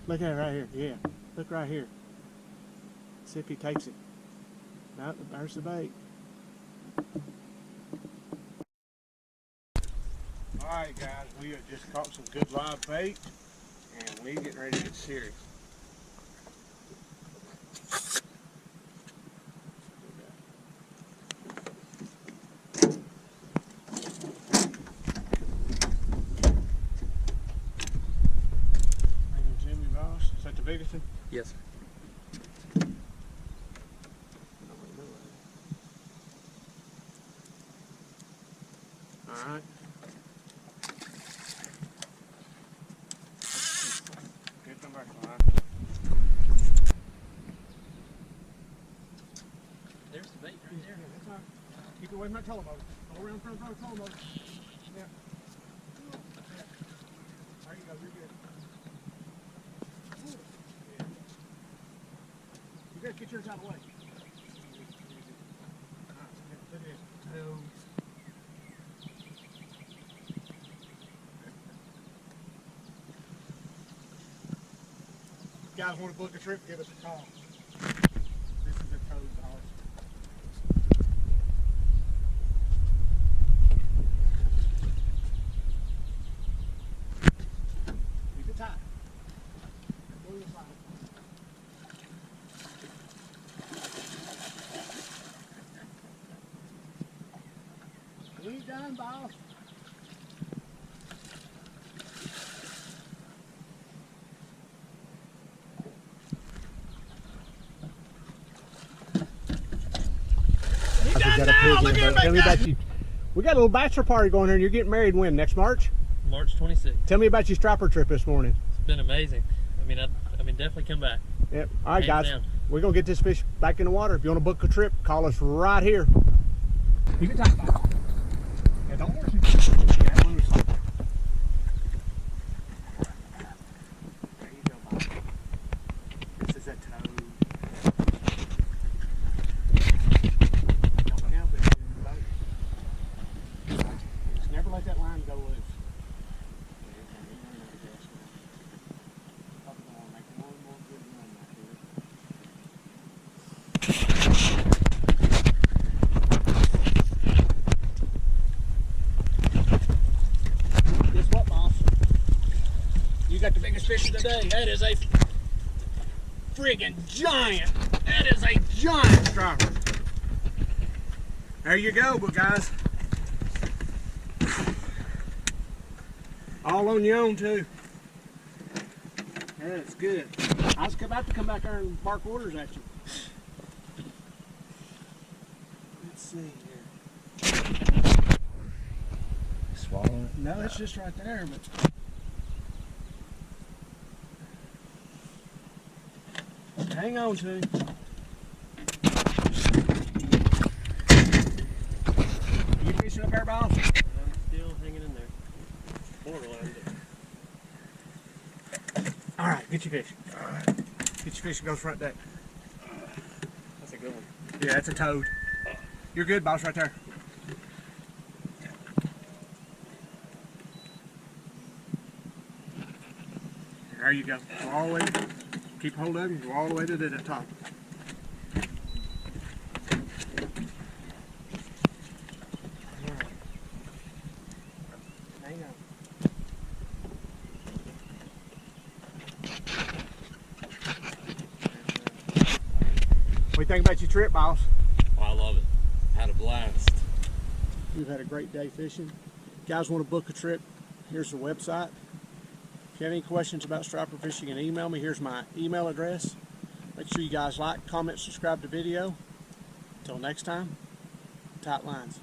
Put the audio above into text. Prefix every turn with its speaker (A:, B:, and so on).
A: Look at it right here. Yeah. Look right here. See if he takes it. No, there's the bait. Alright guys, we have just caught some good live bait and we're getting ready to get serious. Jimmy Boss, is that the biggest one?
B: Yes, sir.
A: Alright. Get them back line.
B: There's the bait right there.
A: Yeah, that's all right. Keep it away from that trolling motor. Go around front of the trolling motor. Yeah. There you go, you're good. Yeah. You gotta get yours out of the way. Alright, it is. Guys want to book a trip, give us a call. This is a toad boss. Keep it tight. Go to the side. We ain't done, boss. Tell me about you. We got a little bachelor party going here and you're getting married when? Next March?
B: March 26th.
A: Tell me about your striper trip this morning.
B: It's been amazing. I mean, definitely come back.
A: Yep. All right, guys.
B: Down.
A: We're going to get this fish back in the water. If you want to book a trip, call us right here. You can talk about it. Yeah, don't worry. Yeah, on your side. There you go, Bob. This is a toad. Don't count it in the boat. Just never let that line go loose. You got the biggest fish of the day. That is a friggin' giant. That is a giant striper. There you go, guys. All on your own too. That's good. I was about to come back there and bark orders at you. Let's see here.
C: Swallowing it?
A: No, it's just right there, but. Hang on to him. You fishing up there, boss?
B: I'm still hanging in there. Borderline.
A: All right, get your fish. All right. Get your fish and go front deck.
B: That's a good one.
A: Yeah, that's a toad. You're good, boss, right there. There you go. Go all the way. Keep hold of him. Go all the way to the top. Hang on. What do you think about your trip, boss?
B: Oh, I love it. Had a blast.
A: We've had a great day fishing. If you guys want to book a trip, here's the website. If you have any questions about striper fishing, you can email me. Here's my email address. Make sure you guys like, comment, subscribe to the video. Until next time, tight lines.